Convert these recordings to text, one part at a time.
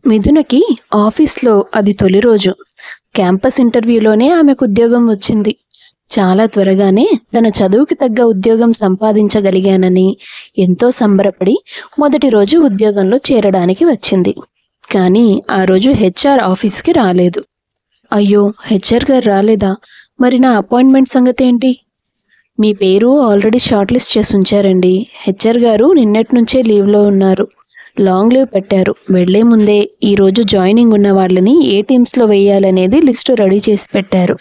మిథునకి ఆఫీస్లో అది తొలి రోజు. క్యాంపస్ ఇంటర్వ్యూలోనే ఆమెకు ఉద్యోగం వచ్చింది. చాలా త్వరగానే తన చదువుకి తగ్గ ఉద్యోగం సంపాదించగలిగానని ఎంతో సంబరపడి మొదటి రోజు ఉద్యోగంలో చేరడానికి వచ్చింది. కానీ ఆ రోజు హెచ్ఆర్ ఆఫీస్కి రాలేదు. అయ్యో, హెచ్ఆర్ గారు రాలేదా? మరి నా అపాయింట్మెంట్ సంగతి ఏంటి? మీ పేరు ఆల్రెడీ షార్ట్ లిస్ట్ చేసి ఉంచారండి. హెచ్ఆర్ గారు నిన్నటి నుంచే లీవ్లో ఉన్నారు. లాంగ్ లీవ్ పెట్టారు. వెళ్లే ముందే ఈరోజు జాయినింగ్ ఉన్న వాళ్ళని ఏ టీమ్స్లో వేయాలనేది లిస్టు రెడీ చేసి పెట్టారు.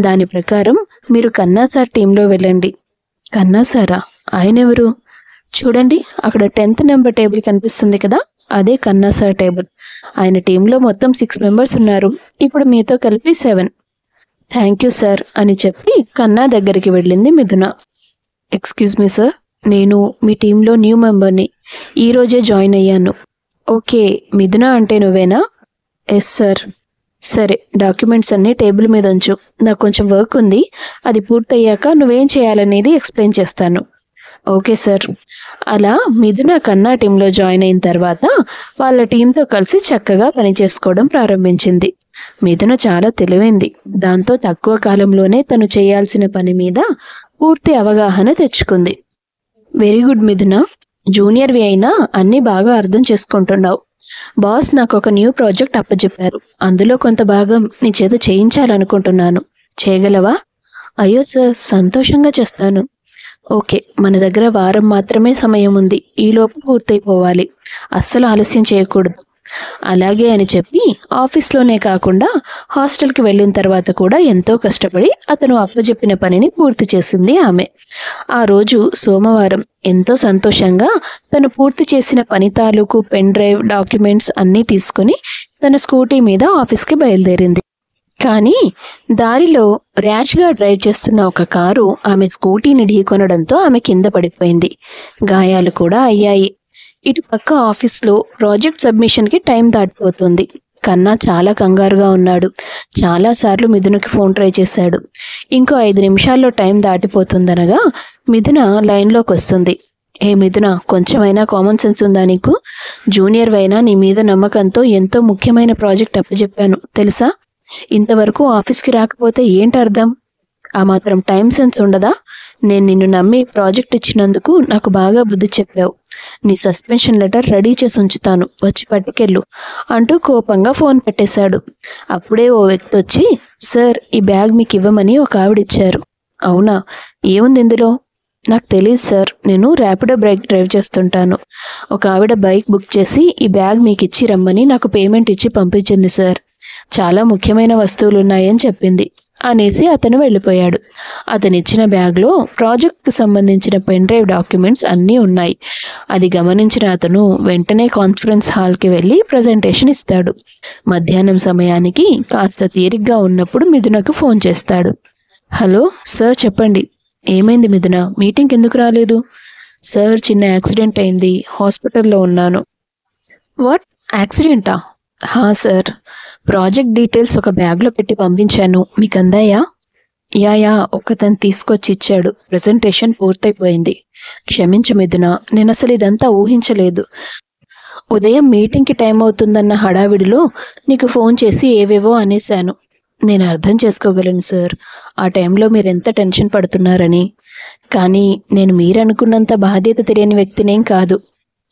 దాని ప్రకారం మీరు కన్నా సార్ టీంలో వెళ్ళండి. కన్నా సారా? ఆయన ఎవరు? చూడండి, అక్కడ 10th నెంబర్ టేబుల్ కనిపిస్తుంది కదా, అదే కన్నా సార్ టేబుల్. ఆయన టీంలో మొత్తం 6 మెంబర్స్ ఉన్నారు. ఇప్పుడు మీతో కలిపి 7. థ్యాంక్ యూ సార్ అని చెప్పి కన్నా దగ్గరికి వెళ్ళింది మిథున. ఎక్స్క్యూజ్ మీ సార్, నేను మీ టీంలో న్యూ మెంబర్ని. ఈరోజే జాయిన్ అయ్యాను. ఓకే, మిథున అంటే నువ్వేనా? Yes sir. సరే, డాక్యుమెంట్స్ అన్నీ టేబుల్ మీద ఉంచు. నాకు కొంచెం వర్క్ ఉంది. అది పూర్తయ్యాక నువ్వేం చేయాలనేది ఎక్స్ప్లెయిన్ చేస్తాను. Okay sir. అలా మిథున కన్నా టీంలో జాయిన్ అయిన తర్వాత వాళ్ళ టీంతో కలిసి చక్కగా పనిచేసుకోవడం ప్రారంభించింది. మిథున చాలా తెలివైంది. దాంతో తక్కువ కాలంలోనే తను చేయాల్సిన పని మీద పూర్తి అవగాహన తెచ్చుకుంది. వెరీ గుడ్ మిథున, జూనియర్వి అయినా అన్నీ బాగా అర్థం చేసుకుంటున్నావు. బాస్ నాకు ఒక న్యూ ప్రాజెక్ట్ అప్పచెప్పారు. అందులో కొంత భాగం నీ చేత చేయించాలనుకుంటున్నాను. చేయగలవా? అయ్యో సార్, సంతోషంగా చేస్తాను. ఓకే, మన దగ్గర వారం మాత్రమే సమయం ఉంది. ఈలోపు పూర్తయిపోవాలి. అస్సలు ఆలస్యం చేయకూడదు. అలాగే అని చెప్పి ఆఫీస్లోనే కాకుండా హాస్టల్కి వెళ్ళిన తర్వాత కూడా ఎంతో కష్టపడి అతను అప్పచెప్పిన పనిని పూర్తి చేసింది ఆమె. ఆ రోజు సోమవారం ఎంతో సంతోషంగా తను పూర్తి చేసిన పని తాలూకు పెన్ డ్రైవ్, డాక్యుమెంట్స్ అన్నీ తీసుకుని తన స్కూటీ మీద ఆఫీస్కి బయలుదేరింది. కానీ దారిలో ర్యాష్గా డ్రైవ్ చేస్తున్న ఒక కారు ఆమె స్కూటీని ఢీకొనడంతో ఆమె కింద పడిపోయింది. గాయాలు కూడా అయ్యాయి. ఇటు పక్క ఆఫీస్లో ప్రాజెక్ట్ సబ్మిషన్కి టైం దాటిపోతుంది. కన్నా చాలా కంగారుగా ఉన్నాడు. చాలాసార్లు మిథునకి ఫోన్ ట్రై చేశాడు. ఇంకో 5 నిమిషాల్లో టైం దాటిపోతుందనగా మిథున లైన్లోకి వస్తుంది. ఏ మిథున, కొంచెమైనా కామన్ సెన్స్ ఉందా నీకు? జూనియర్ అయినా నీ మీద నమ్మకంతో ఎంతో ముఖ్యమైన ప్రాజెక్ట్ అప్పచెప్పాను తెలుసా? ఇంతవరకు ఆఫీస్కి రాకపోతే ఏంటి అర్థం? ఆ మాత్రం టైం సెన్స్ ఉండదా? నేను నిన్ను నమ్మి ప్రాజెక్ట్ ఇచ్చినందుకు నాకు బాగా బుద్ధి చెప్పావు. నీ సస్పెన్షన్ లెటర్ రెడీ చేసి ఉంచుతాను, వచ్చి పట్టుకెళ్ళు అంటూ కోపంగా ఫోన్ పెట్టేశాడు. అప్పుడే ఓ వ్యక్తి వచ్చి, సార్, ఈ బ్యాగ్ మీకు ఇవ్వమని ఒక ఆవిడిచ్చారు. అవునా? ఏముంది ఇందులో? నాకు తెలియదు సార్, నేను ర్యాపిడో బైక్ డ్రైవ్ చేస్తుంటాను. ఒక ఆవిడ బైక్ బుక్ చేసి ఈ బ్యాగ్ మీకు ఇచ్చి రమ్మని నాకు పేమెంట్ ఇచ్చి పంపించింది సార్. చాలా ముఖ్యమైన వస్తువులు ఉన్నాయని చెప్పింది అనేసి అతను వెళ్ళిపోయాడు. అతనిచ్చిన బ్యాగ్లో ప్రాజెక్ట్కి సంబంధించిన పెన్ డ్రైవ్ డాక్యుమెంట్స్ అన్నీ ఉన్నాయి. అది గమనించిన అతను వెంటనే కాన్ఫరెన్స్ హాల్కి వెళ్ళి ప్రజెంటేషన్ ఇస్తాడు. మధ్యాహ్నం సమయానికి కాస్త తీరిగ్గా ఉన్నప్పుడు మిథునకు ఫోన్ చేస్తాడు. హలో సార్, చెప్పండి. ఏమైంది మిథున, మీటింగ్కి ఎందుకు రాలేదు? సార్, చిన్న యాక్సిడెంట్ అయింది, హాస్పిటల్లో ఉన్నాను. వాట్, యాక్సిడెంటా? హా సార్, ప్రాజెక్ట్ డీటెయిల్స్ ఒక బ్యాగ్లో పెట్టి పంపించాను, మీకు అందాయా? యా, ఒకతను తీసుకొచ్చి ఇచ్చాడు. ప్రెజెంటేషన్ పూర్తయిపోయింది. క్షమించు మిథున, నేను అసలు ఇదంతా ఊహించలేదు. ఉదయం మీటింగ్కి టైం అవుతుందన్న హడావిడిలో నీకు ఫోన్ చేసి ఏవేవో అనేశాను. నేను అర్థం చేసుకోగలను సార్, ఆ టైంలో మీరు ఎంత టెన్షన్ పడుతున్నారని. కానీ నేను మీరనుకున్నంత బాధ్యత తెలియని వ్యక్తినేం కాదు.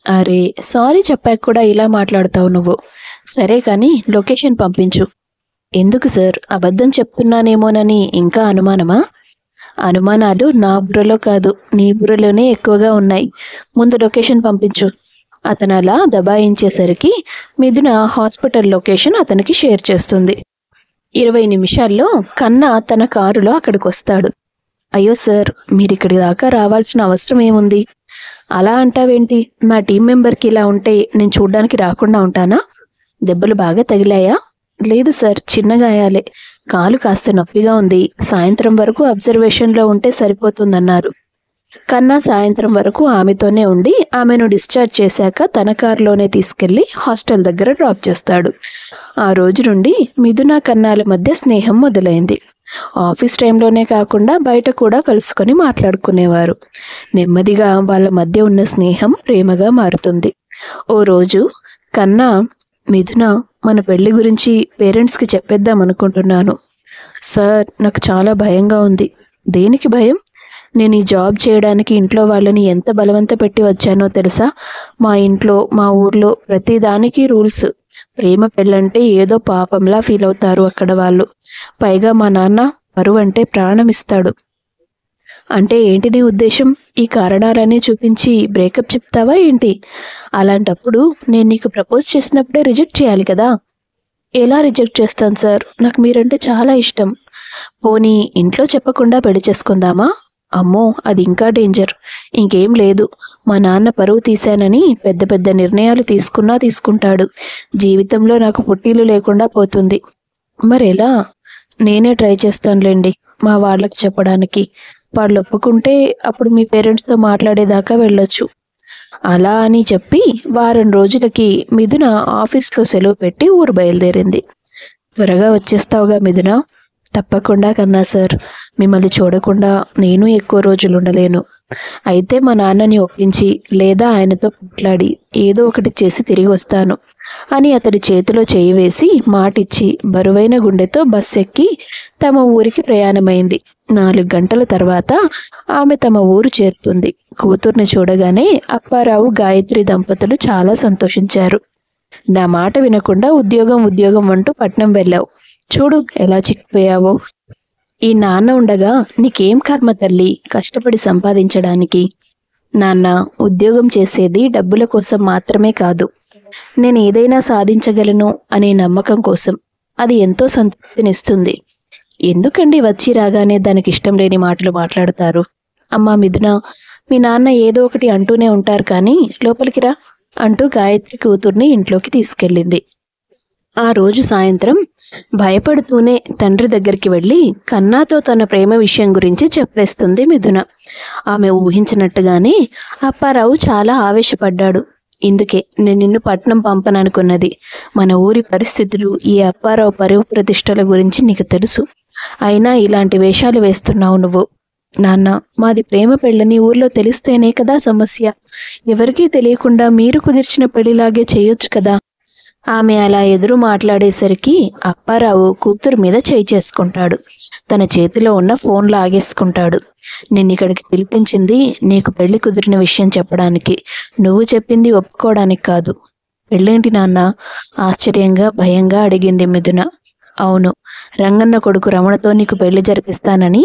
అరే, సారీ చెప్పాక కూడా ఇలా మాట్లాడతావు నువ్వు. సరే కానీ లొకేషన్ పంపించు. ఎందుకు సార్, అబద్ధం చెప్తున్నానేమోనని ఇంకా అనుమానమా? అనుమానాలు నా బుర్రలో కాదు, నీ బుర్రలోనే ఎక్కువగా ఉన్నాయి. ముందు లొకేషన్ పంపించు. అతను అలా దబాయించేసరికి మిథున హాస్పిటల్ లొకేషన్ అతనికి షేర్ చేస్తుంది. 20 నిమిషాల్లో కన్నా తన కారులో అక్కడికి వస్తాడు. అయ్యో సార్, మీరు ఇక్కడి దాకా రావాల్సిన అవసరం ఏముంది? అలా అంటావేంటి? నా టీం మెంబర్కి ఇలా ఉంటే నేను చూడ్డానికి రాకుండా ఉంటానా? దెబ్బలు బాగా తగిలాయా? లేదు సార్, చిన్న గాయాలే. కాలు కాస్త నొప్పిగా ఉంది. సాయంత్రం వరకు అబ్జర్వేషన్లో ఉంటే సరిపోతుందన్నారు. కన్నా సాయంత్రం వరకు ఆమెతోనే ఉండి ఆమెను డిశ్చార్జ్ చేశాక తన కారులోనే తీసుకెళ్లి హాస్టల్ దగ్గర డ్రాప్ చేస్తాడు. ఆ రోజు నుండి మిథున కన్నాల మధ్య స్నేహం మొదలైంది. ఆఫీస్ టైంలోనే కాకుండా బయట కూడా కలుసుకొని మాట్లాడుకునేవారు. నెమ్మదిగా వాళ్ళ మధ్య ఉన్న స్నేహం ప్రేమగా మారుతుంది. ఓ రోజు కన్నా మిథున, మన పెళ్లి గురించి పేరెంట్స్కి చెప్పేద్దాం అనుకుంటున్నాను. సార్, నాకు చాలా భయంగా ఉంది. దేనికి భయం? నేను ఈ జాబ్ చేయడానికి ఇంట్లో వాళ్ళని ఎంత బలవంత పెట్టి వచ్చానో తెలుసా? మా ఇంట్లో, మా ఊర్లో ప్రతిదానికి రూల్స్. ప్రేమ పెళ్ళంటే ఏదో పాపంలా ఫీల్ అవుతారు అక్కడ వాళ్ళు. పైగా మా నాన్న పరువు అంటే ప్రాణం ఇస్తాడు. అంటే ఏంటి నీ ఉద్దేశం? ఈ కారణాలన్నీ చూపించి బ్రేకప్ చెప్తావా ఏంటి? అలాంటప్పుడు నేను నీకు ప్రపోజ్ చేసినప్పుడే రిజెక్ట్ చేయాలి కదా. ఎలా రిజెక్ట్ చేస్తాను సార్? నాకు మీరంటే చాలా ఇష్టం. పోనీ ఇంట్లో చెప్పకుండా పెళ్లి చేసుకుందామా? అమ్మో, అది ఇంకా డేంజర్. ఇంకేం లేదు, మా నాన్న పరువు తీశానని పెద్ద పెద్ద నిర్ణయాలు తీసుకుంటాడు. జీవితంలో నాకు పుట్టీలు లేకుండా పోతుంది. మరెలా? నేనే ట్రై చేస్తానులేండి మా వాళ్ళకి చెప్పడానికి. వాళ్ళు ఒప్పుకుంటే అప్పుడు మీ పేరెంట్స్తో మాట్లాడేదాకా వెళ్ళొచ్చు. అలా అని చెప్పి వారం రోజులకి మిథున ఆఫీస్లో సెలవు పెట్టి ఊరు బయలుదేరింది. త్వరగా వచ్చేస్తావుగా మిథున? తప్పకుండా కన్నా సార్. మిమ్మల్ని చూడకుండా నేను ఎక్కువ రోజులు ఉండలేను. అయితే మా నాన్నని ఒప్పించి లేదా ఆయనతో మాట్లాడి ఏదో ఒకటి చేసి తిరిగి వస్తాను అని అతడి చేతిలో చేయి వేసి మాటిచ్చి బరువైన గుండెతో బస్ ఎక్కి తమ ఊరికి ప్రయాణమైంది. 4 గంటల తర్వాత ఆమె తమ ఊరు చేరుతుంది. కూతుర్ని చూడగానే అప్పారావు, గాయత్రి దంపతులు చాలా సంతోషించారు. నా మాట వినకుండా ఉద్యోగం అంటూ పట్నం వెళ్ళావు. చూడు ఎలా చిక్కిపోయావో. ఈ నాన్న ఉండగా నీకేం కర్మ తల్లి కష్టపడి సంపాదించడానికి. నాన్న, ఉద్యోగం చేసేది డబ్బుల కోసం మాత్రమే కాదు, నేను ఏదైనా సాధించగలను అనే నమ్మకం కోసం. అది ఎంతో సంతృప్తినిస్తుంది. ఎందుకండి వచ్చి రాగానే దానికి ఇష్టం లేని మాటలు మాట్లాడతారు? అమ్మా మిథున, మీ నాన్న ఏదో ఒకటి అంటూనే ఉంటారు, కానీ లోపలికి రా అంటూ గాయత్రి కూతుర్ని ఇంట్లోకి తీసుకెళ్ళింది. ఆ రోజు సాయంత్రం భయపడుతూనే తండ్రి దగ్గరికి వెళ్ళి కన్నాతో తన ప్రేమ విషయం గురించి చెప్పేస్తుంది మిథున. ఆమె ఊహించినట్టుగానే అప్పారావు చాలా ఆవేశపడ్డాడు. ఇందుకే నేను నిన్ను పట్నం పంపననుకున్నది. మన ఊరి పరిస్థితులు, ఈ అప్పారావు పరువు ప్రతిష్టల గురించి నీకు తెలుసు. అయినా ఇలాంటి వేషాలు వేస్తున్నావు నువ్వు. నాన్న, మాది ప్రేమ పెళ్ళని ఊర్లో తెలిస్తేనే కదా సమస్య. ఎవరికీ తెలియకుండా మీరు కుదిర్చిన పెళ్లిలాగే చేయొచ్చు కదా. ఆమె అలా ఎదురు మాట్లాడేసరికి అప్పారావు కూతురు మీద చేయి చేసుకుంటాడు. తన చేతిలో ఉన్న ఫోన్ లాగేసుకుంటాడు. నిన్నిక్కడికి పిలిపించింది నీకు పెళ్లి కుదిరిన విషయం చెప్పడానికి, నువ్వు చెప్పింది ఒప్పుకోవడానికి కాదు. పెళ్ళేంటి నాన్న? ఆశ్చర్యంగా భయంగా అడిగింది మిథున. అవును, రంగన్న కొడుకు రమణతో నీకు పెళ్లి జరిపిస్తానని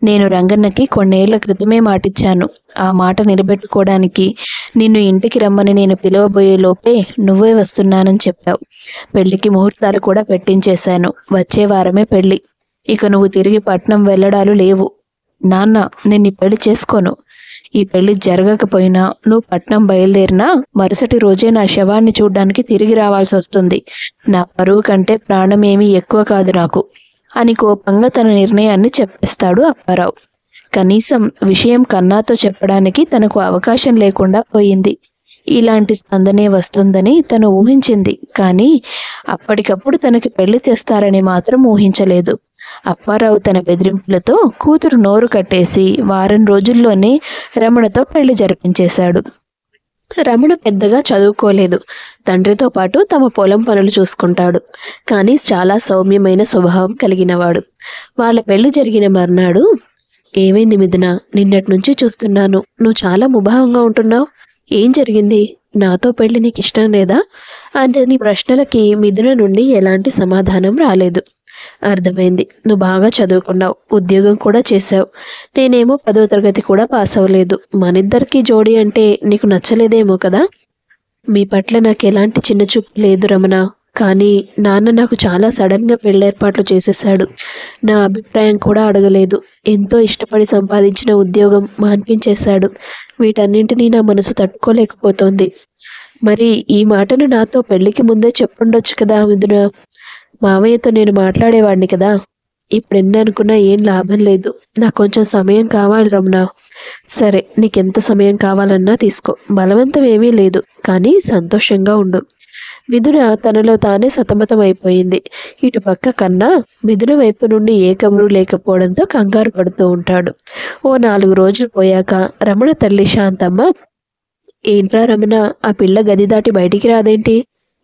నేను రంగన్నకి కొన్నేళ్ల క్రితమే మాటిచ్చాను. ఆ మాట నిలబెట్టుకోవడానికి నిన్ను ఇంటికి రమ్మని నేను పిలవబోయే లోపే నువ్వే వస్తున్నానని చెప్పావు. పెళ్లికి ముహూర్తాలు కూడా పెట్టించేశాను. వచ్చే వారమే పెళ్లి. ఇక నువ్వు తిరిగి పట్నం వెళ్ళడాలు లేవు. నాన్న, నేను ఈ పెళ్లి చేసుకోను. ఈ పెళ్లి జరగకపోయినా నువ్వు పట్నం బయలుదేరినా మరుసటి రోజే నా శవాన్ని చూడ్డానికి తిరిగి రావాల్సి వస్తుంది. నా పరువు కంటే ప్రాణం ఏమీ ఎక్కువ కాదు నాకు అని కోపంగా తన నిర్ణయాన్ని చెప్పేస్తాడు అప్పారావు. కనీసం విషయం కన్నాతో చెప్పడానికి తనకు అవకాశం లేకుండా పోయింది. ఇలాంటి స్పందనే వస్తుందని తను ఊహించింది, కానీ అప్పటికప్పుడు తనకి పెళ్లి చేస్తారని మాత్రం ఊహించలేదు. అప్పారావు తన బెదిరింపులతో కూతురు నోరు కట్టేసి వారం రోజుల్లోనే రమణతో పెళ్లి జరిపించేశాడు. రమణ పెద్దగా చదువుకోలేదు. తండ్రితో పాటు తమ పొలం పనులు చూసుకుంటాడు. కానీ చాలా సౌమ్యమైన స్వభావం కలిగినవాడు. వాళ్ళ పెళ్లి జరిగిన మర్నాడు, ఏమైంది మిథున? నిన్నటి నుంచి చూస్తున్నాను, నువ్వు చాలా ముభావంగా ఉంటున్నావు. ఏం జరిగింది? నాతో పెళ్లి నీకు ఇష్టం లేదా అంటే నీ ప్రశ్నలకి మిథున నుండి ఎలాంటి సమాధానం రాలేదు. అర్థమైంది, నువ్వు బాగా చదువుకున్నావు, ఉద్యోగం కూడా చేశావు. నేనేమో 10వ తరగతి కూడా పాస్ అవ్వలేదు. మనిద్దరికీ జోడీ అంటే నీకు నచ్చలేదేమో కదా. మీ పట్ల నాకు ఎలాంటి చిన్న చూపు లేదు రమణ. కానీ నాన్న నాకు చాలా సడన్గా పెళ్ళేర్పాట్లు చేసేశాడు. నా అభిప్రాయం కూడా అడగలేదు. ఎంతో ఇష్టపడి సంపాదించిన ఉద్యోగం మాన్పించేశాడు. వీటన్నింటినీ నా మనసు తట్టుకోలేకపోతోంది. మరి ఈ మాటను నాతో పెళ్లికి ముందే చెప్పుండొచ్చు కదా మిథున. మామయ్యతో నేను మాట్లాడేవాడిని కదా. ఇప్పుడు ఎన్ని అనుకున్నా ఏం లాభం లేదు. నాకు కొంచెం సమయం కావాలి రమణ. సరే, నీకెంత సమయం కావాలన్నా తీసుకో. బలవంతం ఏమీ లేదు, కానీ సంతోషంగా ఉండు. మిథున తనలో తానే సతమతం అయిపోయింది. ఇటు పక్క కన్నా మిథున వైపు నుండి ఏ కబురు లేకపోవడంతో కంగారు పడుతూ ఉంటాడు. ఓ 4 రోజులు పోయాక రమణ తల్లి శాంతమ్మ, ఏంట్రా రమణ, ఆ పిల్ల గది దాటి బయటికి రాదేంటి?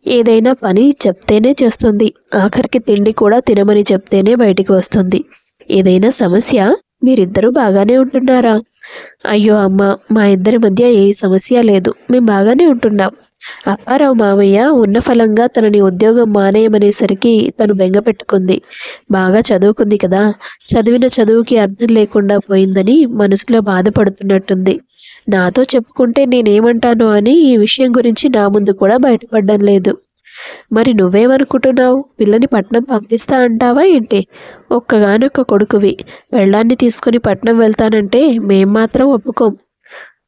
ఏదైనా పని చెప్తేనే చేస్తుంది. ఆఖరికి తిండి కూడా తినమని చెప్తేనే బయటికి వస్తుంది. ఏదైనా సమస్య? మీరిద్దరూ బాగానే ఉంటున్నారా? అయ్యో అమ్మ, మా ఇద్దరి మధ్య ఏ సమస్య లేదు. మేం బాగానే ఉంటున్నాం. అప్పారావు మావయ్య ఉన్న ఫలంగా తనని ఉద్యోగం మానేయమనేసరికి తను బెంగ పెట్టుకుంది. బాగా చదువుకుంది కదా, చదివిన చదువుకి అర్థం లేకుండా పోయిందని మనసులో బాధపడుతున్నట్టుంది. నాతో చెప్పుకుంటే నేనేమంటానో అని ఈ విషయం గురించి నా ముందు కూడా బయటపడడం లేదు. మరి నువ్వేమనుకుంటున్నావు? పిల్లని పట్నం పంపిస్తా అంటావా ఏంటి? ఒక్కగానొక్క కొడుకువి. పెళ్ళాన్ని తీసుకుని పట్నం వెళ్తానంటే మేం మాత్రం ఒప్పుకోం.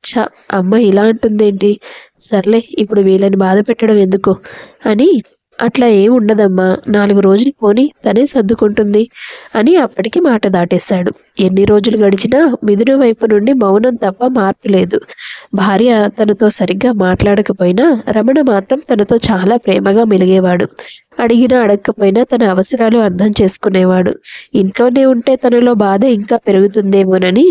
ఛ! అమ్మ ఇలా అంటుందేంటి? సర్లే, ఇప్పుడు వీళ్ళని బాధ పెట్టడం ఎందుకు అని. అట్లా ఏం ఉండదమ్మా, 4 రోజులు పోని తనే సర్దుకుంటుంది అని అప్పటికి మాట దాటేశాడు. ఎన్ని రోజులు గడిచినా మిథున వైపు నుండి మౌనం తప్ప మార్పు లేదు. భార్య తనతో సరిగ్గా మాట్లాడకపోయినా రమణ మాత్రం తనతో చాలా ప్రేమగా మెలిగేవాడు. అడిగినా అడగకపోయినా తన అవసరాలు అర్థం చేసుకునేవాడు. ఇంట్లోనే ఉంటే తనలో బాధ ఇంకా పెరుగుతుందేమోనని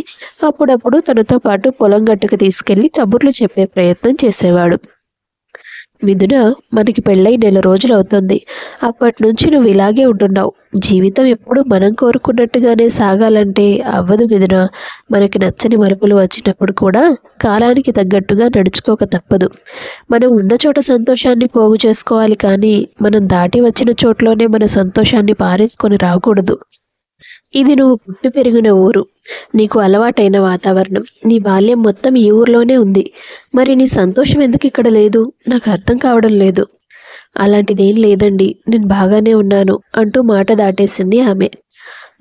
అప్పుడప్పుడు తనతో పాటు పొలం గట్టుకు తీసుకెళ్లి కబుర్లు చెప్పే ప్రయత్నం చేసేవాడు. మిథున, మనకి పెళ్ళై నెల రోజులవుతుంది. అప్పటి నుంచి నువ్వు ఇలాగే ఉంటున్నావు. జీవితం ఎప్పుడు మనం కోరుకున్నట్టుగానే సాగాలంటే అవ్వదు మిథున. మనకి నచ్చని మలుపులు వచ్చినప్పుడు కూడా కాలానికి తగ్గట్టుగా నడుచుకోక తప్పదు. మనం ఉన్న చోట సంతోషాన్ని పోగు చేసుకోవాలి, కానీ మనం దాటి వచ్చిన చోట్లోనే మన సంతోషాన్ని పారేసుకొని రాకూడదు. ఇది నువ్వు పుట్టి పెరిగిన ఊరు, నీకు అలవాటైన వాతావరణం. నీ బాల్యం మొత్తం ఈ ఊర్లోనే ఉంది. మరి నీ సంతోషం ఎందుకు ఇక్కడ లేదు? నాకు అర్థం కావడం లేదు. అలాంటిదేం లేదండి, నేను బాగానే ఉన్నాను అంటూ మాట దాటేసింది ఆమె.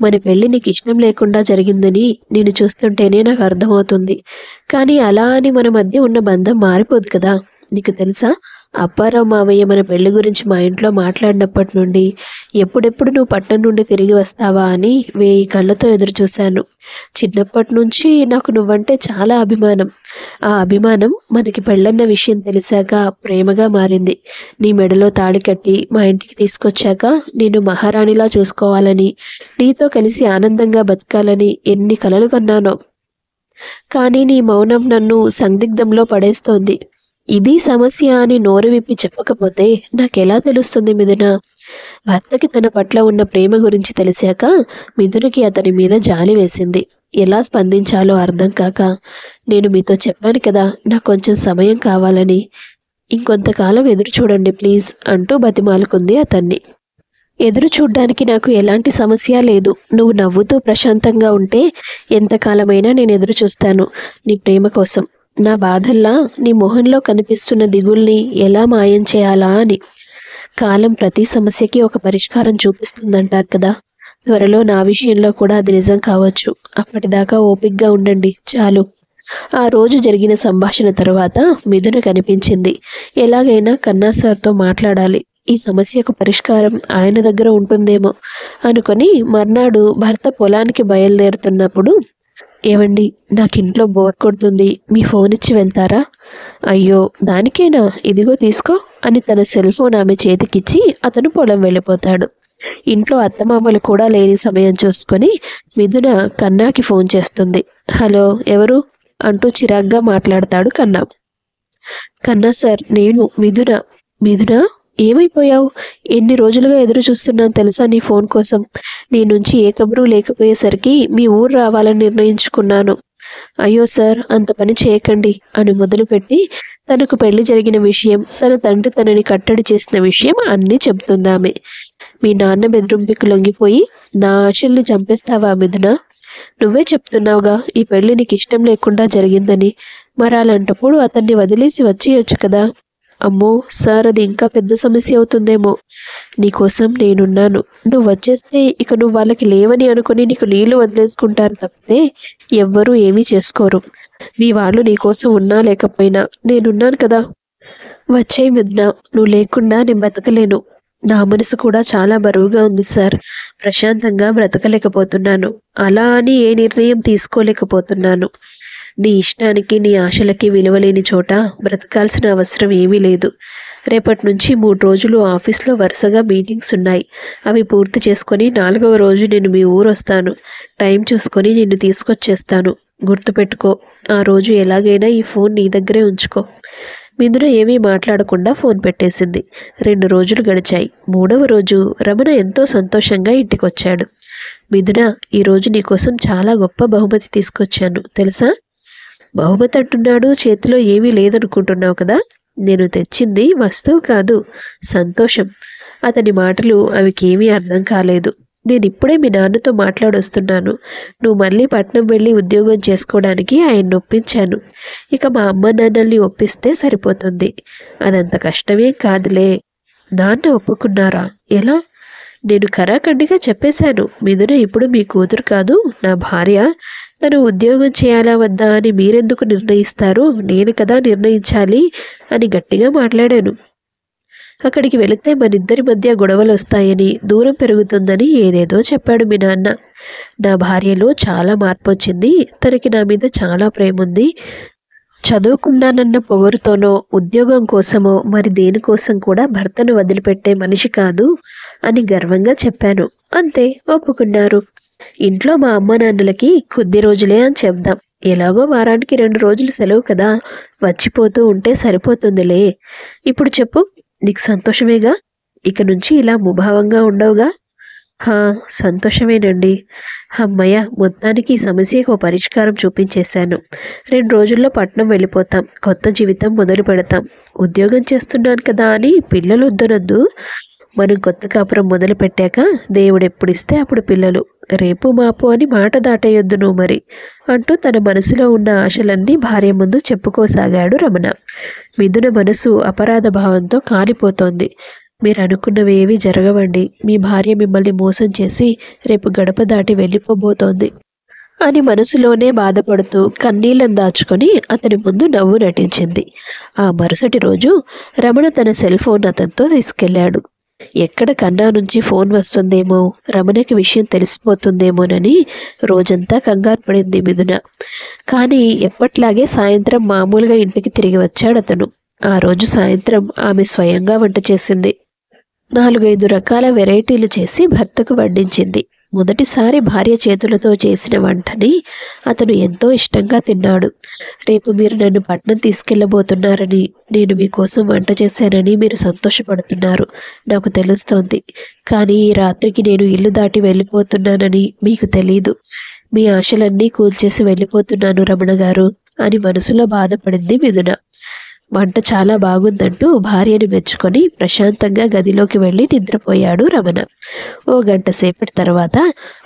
మన పెళ్ళి నీకు ఇష్టం లేకుండా జరిగిందని నేను చూస్తుంటేనే నాకు అర్థమవుతుంది. కానీ అలా అని మన మధ్య ఉన్న బంధం మారిపోదు కదా. నీకు తెలుసా, అప్పారావు మావయ్య మన పెళ్లి గురించి మా ఇంట్లో మాట్లాడినప్పటి నుండి ఎప్పుడెప్పుడు నువ్వు పట్నం నుండి తిరిగి వస్తావా అని 1000 కళ్ళతో ఎదురు చూశాను. చిన్నప్పటి నుంచి నాకు నువ్వంటే చాలా అభిమానం. ఆ అభిమానం మనకి పెళ్ళన్న విషయం తెలిసాక ప్రేమగా మారింది. నీ మెడలో తాళి కట్టి మా ఇంటికి తీసుకొచ్చాక నేను మహారాణిలా చూసుకోవాలని, నీతో కలిసి ఆనందంగా బతకాలని ఎన్ని కలలు కన్నానో. కానీ నీ మౌనం నన్ను సందిగ్ధంలో పడేస్తోంది. ఇది సమస్య అని నోరు విప్పి చెప్పకపోతే నాకెలా తెలుస్తుంది మిథున? భర్తకి తన పట్ల ఉన్న ప్రేమ గురించి తెలిసాక మిథునకి అతని మీద జాలి వేసింది. ఎలా స్పందించాలో అర్థం కాక, నేను మీతో చెప్పాను కదా నాకు కొంచెం సమయం కావాలని. ఇంకొంతకాలం ఎదురు చూడండి ప్లీజ్ అంటూ బతిమాలుకుంది అతన్ని. ఎదురు చూడ్డానికి నాకు ఎలాంటి సమస్య లేదు. నువ్వు నవ్వుతూ ప్రశాంతంగా ఉంటే ఎంతకాలమైనా నేను ఎదురు చూస్తాను నీ ప్రేమ కోసం. నా బాధల్లా నీ మొహంలో కనిపిస్తున్న దిగుల్ని ఎలా మాయం చేయాలా అని. కాలం ప్రతి సమస్యకి ఒక పరిష్కారం చూపిస్తుందంటారు కదా. త్వరలో నా విషయంలో కూడా అది నిజం కావచ్చు. అప్పటిదాకా ఓపిగ్గా ఉండండి చాలు. ఆ రోజు జరిగిన సంభాషణ తర్వాత మిథున కనిపించింది. ఎలాగైనా కన్నా సార్తో మాట్లాడాలి. ఈ సమస్యకు పరిష్కారం ఆయన దగ్గర ఉంటుందేమో అనుకొని మర్నాడు భర్త పొలానికి బయలుదేరుతున్నప్పుడు, ఏవండి, నాకింట్లో బోర్ కొడుతుంది, మీ ఫోన్ ఇచ్చి వెళ్తారా? అయ్యో దానికేనా, ఇదిగో తీసుకో అని తన సెల్ ఫోన్ ఆమె చేతికిచ్చి అతను పొలం వెళ్ళిపోతాడు. ఇంట్లో అత్తమామలు కూడా లేని సమయం చూసుకొని మిథున కన్నాకి ఫోన్ చేస్తుంది. హలో, ఎవరు అంటూ చిరాగ్గా మాట్లాడతాడు కన్నా. కన్నా సార్, నేను మిథున. మిథున, ఏమైపోయావు? ఎన్ని రోజులుగా ఎదురు చూస్తున్నాను తెలుసా నీ ఫోన్ కోసం. నీ నుంచి ఏ కబురు లేకపోయేసరికి మీ ఊరు రావాలని నిర్ణయించుకున్నాను. అయ్యో సార్, అంత పని చేయకండి అని మొదలుపెట్టి తనకు పెళ్లి జరిగిన విషయం, తన తండ్రి తనని కట్టడి చేసిన విషయం అన్నీ చెబుతుందామె. మీ నాన్న బెదిరింపుకి లొంగిపోయి నా ఆశల్ని చంపేస్తావా మిథున? నువ్వే చెప్తున్నావుగా ఈ పెళ్లి నీకు ఇష్టం లేకుండా జరిగిందని. మరి అలాంటప్పుడు అతన్ని వదిలేసి వచ్చేయొచ్చు కదా. అమ్మో సార్, అది ఇంకా పెద్ద సమస్య అవుతుందేమో. నీకోసం నేనున్నాను. నువ్వు వచ్చేస్తే ఇక నువ్వు వాళ్ళకి లేవని అనుకుని నీకు నీళ్లు వదిలేసుకుంటారు తప్పితే ఎవ్వరూ ఏమీ చేసుకోరు. మీ వాళ్ళు నీకోసం ఉన్నా లేకపోయినా నేనున్నాను కదా. వచ్చేయి మిథున, నువ్వు లేకుండా నేను బతకలేను. నా మనసు కూడా చాలా బరువుగా ఉంది సార్. ప్రశాంతంగా బ్రతకలేకపోతున్నాను. అలా అని ఏ నిర్ణయం తీసుకోలేకపోతున్నాను. నీ ఇష్టానికి నీ ఆశలకి విలువలేని చోట బ్రతకాల్సిన అవసరం ఏమీ లేదు. రేపటి నుంచి 3 రోజులు ఆఫీస్లో వరుసగా మీటింగ్స్ ఉన్నాయి. అవి పూర్తి చేసుకొని 4వ రోజు నేను మీ ఊరు వస్తాను. టైం చూసుకొని నిన్ను తీసుకొచ్చేస్తాను. గుర్తుపెట్టుకో, ఆ రోజు ఎలాగైనా ఈ ఫోన్ నీ దగ్గరే ఉంచుకో. మిథున ఏమీ మాట్లాడకుండా ఫోన్ పెట్టేసింది. 2 రోజులు గడిచాయి. 3వ రోజు రమణ ఎంతో సంతోషంగా ఇంటికొచ్చాడు. మిథున, ఈరోజు నీకోసం చాలా గొప్ప బహుమతి తీసుకొచ్చాను తెలుసా? బహుమతి అంటున్నాడు, చేతిలో ఏమీ లేదనుకుంటున్నావు కదా? నేను తెచ్చింది వస్తువు కాదు, సంతోషం. అతని మాటలు ఆమెకేమీ అర్థం కాలేదు. నేను ఇప్పుడే మీ నాన్నతో మాట్లాడొస్తున్నాను. నువ్వు మళ్ళీ పట్నం వెళ్ళి ఉద్యోగం చేసుకోవడానికి ఆయన ఒప్పించాను. ఇక మా అమ్మ నాన్నల్ని ఒప్పిస్తే సరిపోతుంది. అదంత కష్టమేం కాదులే. నాన్న ఒప్పుకున్నారా? ఎలా? నేను ఖరాఖండిగా చెప్పేశాను. మిథున ఇప్పుడు మీ కూతురు కాదు, నా భార్య. తను ఉద్యోగం చేయాలా వద్దా అని మీరెందుకు నిర్ణయిస్తారు? నేను కదా నిర్ణయించాలి అని గట్టిగా మాట్లాడాను. అక్కడికి వెళితే మనిద్దరి మధ్య గొడవలు వస్తాయని, దూరం పెరుగుతుందని ఏదేదో చెప్పాడు మీ నాన్న. నా భార్యలో చాలా మార్పు వచ్చింది. తనకి నా మీద చాలా ప్రేమ ఉంది. చదువుకున్నానన్న పొగరుతోనో, ఉద్యోగం కోసమో, మరి దేనికోసం కూడా భర్తను వదిలిపెట్టే మనిషి కాదు అని గర్వంగా చెప్పాను. అంతే, ఒప్పుకున్నారు. ఇంట్లో మా అమ్మ నాన్నలకి కొద్ది రోజులే అని చెప్దాం. ఎలాగో వారానికి 2 రోజులు సెలవు కదా, వచ్చిపోతూ ఉంటే సరిపోతుందిలే. ఇప్పుడు చెప్పు, నీకు సంతోషమేగా? ఇక నుంచి ఇలా ముభావంగా ఉండవుగా? హా, సంతోషమేనండి. అమ్మయ్య, మొత్తానికి ఈ సమస్యకు ఓ పరిష్కారం చూపించేశాను. 2 రోజుల్లో పట్నం వెళ్ళిపోతాం. కొత్త జీవితం మొదలు పెడతాం. ఉద్యోగం చేస్తున్నాను కదా అని పిల్లలు వద్దనొద్దు. మనం కొత్త కాపురం మొదలు పెట్టాక దేవుడు ఎప్పుడిస్తే అప్పుడు పిల్లలు. రేపు మాపు అని మాట దాటేయొద్దు నువ్వు మరి అంటూ తన మనసులో ఉన్న ఆశలన్నీ భార్య ముందు చెప్పుకోసాగాడు రమణ. మిథున మనసు అపరాధ భావంతో కాలిపోతోంది. మీరు అనుకున్నవి ఏవి జరగవండి. మీ భార్య మిమ్మల్ని మోసం చేసి రేపు గడప దాటి వెళ్ళిపోబోతోంది అని మనసులోనే బాధపడుతూ కన్నీళ్లను దాచుకొని అతని ముందు నవ్వు నటించింది. ఆ మరుసటి రోజు రమణ తన సెల్ ఫోన్ అతనితో తీసుకెళ్లాడు. ఎక్కడ కన్నా నుంచి ఫోన్ వస్తుందేమో, రమణకి విషయం తెలిసిపోతుందేమోనని రోజంతా కంగారు పడింది మిథున. కానీ ఎప్పట్లాగే సాయంత్రం మామూలుగా ఇంటికి తిరిగి వచ్చాడు అతను. ఆ రోజు సాయంత్రం ఆమె స్వయంగా వంట చేసింది. 4-5 రకాల వెరైటీలు చేసి భర్తకు వడ్డించింది. మొదటిసారి భార్య చేతులతో చేసిన వంటని అతను ఎంతో ఇష్టంగా తిన్నాడు. రేపు మీరు నన్ను పట్నం తీసుకెళ్ళబోతున్నారని, నేను మీకోసం వంట చేశానని మీరు సంతోషపడుతున్నారు, నాకు తెలుస్తోంది. కానీ ఈ రాత్రికి నేను ఇల్లు దాటి వెళ్ళిపోతున్నానని మీకు తెలీదు. మీ ఆశలన్నీ కూల్చేసి వెళ్ళిపోతున్నాను రమణ గారు అని మనసులో బాధపడింది మిథున. వంట చాలా బాగుందంటూ భార్యని మెచ్చుకొని ప్రశాంతంగా గదిలోకి వెళ్ళి నిద్రపోయాడు రమణ. ఓ గంట సేపటి తర్వాత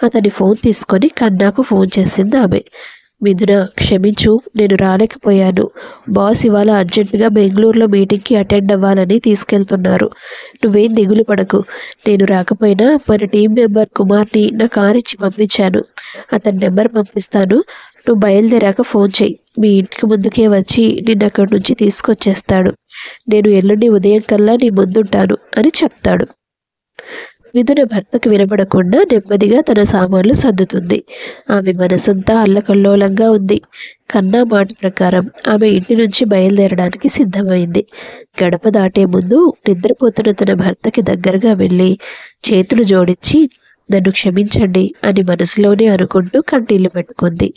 అతని ఫోన్ తీసుకొని కన్నాకు ఫోన్ చేసింది ఆమె. మిథున, క్షమించు, నేను రాలేకపోయాను. బాస్ ఇవాళ అర్జెంటుగా బెంగళూరులో మీటింగ్కి అటెండ్ అవ్వాలని తీసుకెళ్తున్నారు. నువ్వేం దిగులు పడకు. నేను రాకపోయినా మన టీం మెంబర్ కుమార్ని నా కారు ఇచ్చి పంపించాను. అతని నెంబర్ పంపిస్తాను. నువ్వు బయలుదేరాక ఫోన్ చెయ్యి. మీ ఇంటికి ముందుకే వచ్చి నిన్ను అక్కడి నుంచి తీసుకొచ్చేస్తాడు. నేను ఎల్లుండి ఉదయం కల్లా నీ ముందుంటాను అని చెప్తాడు. మిథున భర్తకు వినబడకుండా నెమ్మదిగా తన సామాన్లు సర్దుతుంది. ఆమె మనసంతా అల్లకల్లోలంగా ఉంది. కన్నా మాట ప్రకారం ఆమె ఇంటి నుంచి బయలుదేరడానికి సిద్ధమైంది. గడప దాటే ముందు నిద్రపోతున్న తన భర్తకి దగ్గరగా వెళ్ళి చేతులు జోడించి, నన్ను క్షమించండి అని మనసులోనే అనుకుంటూ కన్నీళ్లు పెట్టుకుంది.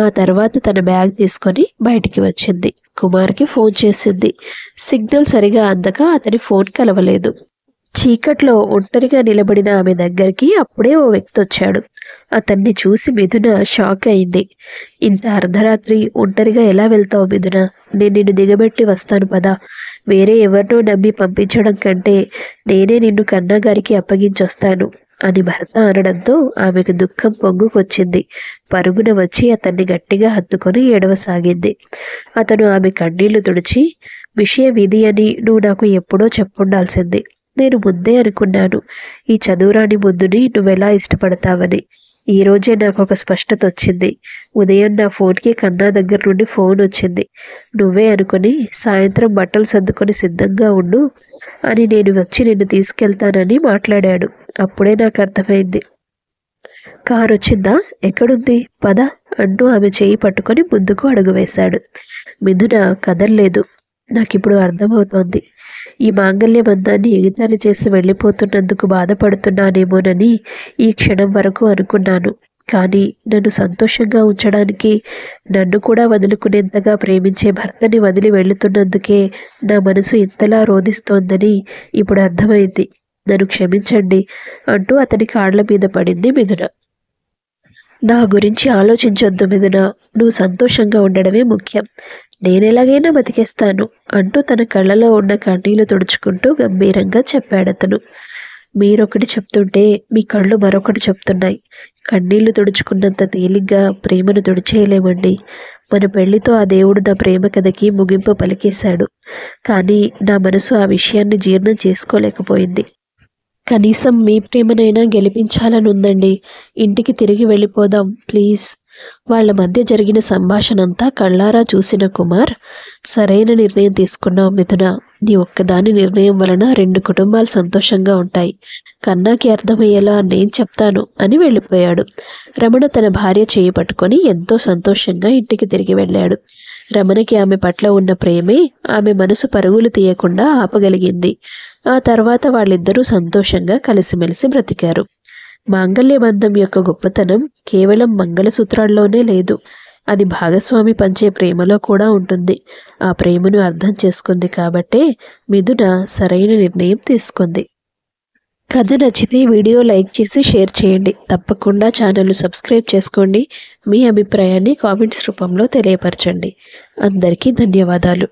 ఆ తర్వాత తన బ్యాగ్ తీసుకొని బయటికి వచ్చింది. కుమార్కి ఫోన్ చేసింది. సిగ్నల్ సరిగా అందక అతని ఫోన్ కలవలేదు. చీకట్లో ఒంటరిగా నిలబడిన ఆమె దగ్గరికి అప్పుడే ఓ వ్యక్తి వచ్చాడు. అతన్ని చూసి మిథున షాక్ అయింది. ఇంత అర్ధరాత్రి ఒంటరిగా ఎలా వెళ్తావు మిథున? నేను నిన్ను దిగబెట్టి వస్తాను పదా. వేరే ఎవరినో నమ్మి పంపించడం కంటే నేనే నిన్ను కన్నాగారికి అప్పగించొస్తాను అని భర్త అనడంతో ఆమెకు దుఃఖం పొంగుకొచ్చింది. పరుగున వచ్చి అతన్ని గట్టిగా హత్తుకొని ఏడవసాగింది. అతను ఆమె కన్నీళ్లు తుడిచి, విషయం ఇది అని నువ్వు నాకు ఎప్పుడో చెప్పుండాల్సింది. నేను ముందే అనుకున్నాను ఈ చదువురాని ముద్దుని నువ్వెలా ఇష్టపడతావని. ఈరోజే నాకు ఒక స్పష్టత వచ్చింది. ఉదయం నా ఫోన్కి కన్నా దగ్గర నుండి ఫోన్ వచ్చింది. నువ్వే అనుకుని సాయంత్రం బట్టలు సర్దుకొని సిద్ధంగా ఉండు అని నేను వచ్చి నిన్ను తీసుకెళ్తానని మాట్లాడాడు. అప్పుడే నాకు అర్థమైంది. కారు వచ్చిందా? ఎక్కడుంది? పద అంటూ ఆమె చేయి పట్టుకొని ముందుకు అడుగు వేశాడు. మిథున కదల్లేదు. నాకిప్పుడు అర్థమవుతోంది. ఈ మాంగల్య బంధాన్ని ఎగితాళి చేసి వెళ్ళిపోతున్నందుకు బాధపడుతున్నానేమోనని ఈ క్షణం వరకు అనుకున్నాను. కానీ నన్ను సంతోషంగా ఉంచడానికి నన్ను కూడా వదులుకునేంతగా ప్రేమించే భర్తని వదిలి వెళుతున్నందుకే నా మనసు ఇంతలా రోదిస్తోందని ఇప్పుడు అర్థమైంది. నన్ను క్షమించండి అంటూ అతని కాళ్ల మీద పడింది మిథున. నా గురించి ఆలోచించొద్దు మిథున, నువ్వు సంతోషంగా ఉండడమే ముఖ్యం. నేనెలాగైనా బతికేస్తాను అంటూ తన కళ్ళలో ఉన్న కన్నీళ్లు తుడుచుకుంటూ గంభీరంగా చెప్పాడతను. మీరొకటి చెప్తుంటే మీ కళ్ళు మరొకటి చెప్తున్నాయి. కన్నీళ్లు తుడుచుకున్నంత తేలిగ్గా ప్రేమను తుడిచేయలేమండి. మన పెళ్లితో ఆ దేవుడు నా ప్రేమ కథకి ముగింపు పలికేశాడు. కానీ నా మనసు ఆ విషయాన్ని జీర్ణం చేసుకోలేకపోయింది. కనీసం మీ ప్రేమనైనా గెలిపించాలనుందండి. ఇంటికి తిరిగి వెళ్ళిపోదాం ప్లీజ్. వాళ్ళ మధ్య జరిగిన సంభాషణంతా కళ్ళారా చూసిన కుమార్, సరైన నిర్ణయం తీసుకున్నావు మిథున. నీ ఒక్కదాని నిర్ణయం వలన 2 కుటుంబాలు సంతోషంగా ఉంటాయి. కన్నాకి అర్థమయ్యేలా నేను చెప్తాను అని వెళ్ళిపోయాడు. రమణ తన భార్య చేయి పట్టుకొని ఎంతో సంతోషంగా ఇంటికి తిరిగి వెళ్ళాడు. రమణకి ఆమె పట్ల ఉన్న ప్రేమే ఆమె మనసు పరుగులు తీయకుండా ఆపగలిగింది. ఆ తర్వాత వాళ్ళిద్దరూ సంతోషంగా కలిసిమెలిసి బ్రతికారు. మాంగల్య బంధం యొక్క గొప్పతనం కేవలం మంగళసూత్రాల్లోనే లేదు, అది భాగస్వామి పంచే ప్రేమలో కూడా ఉంటుంది. ఆ ప్రేమను అర్థం చేసుకుంది కాబట్టే మిథున సరైన నిర్ణయం తీసుకుంది. కథ నచ్చితే వీడియో లైక్ చేసి షేర్ చేయండి. తప్పకుండా ఛానల్ను సబ్స్క్రైబ్ చేసుకోండి. మీ అభిప్రాయాన్ని కామెంట్స్ రూపంలో తెలియపరచండి. అందరికీ ధన్యవాదాలు.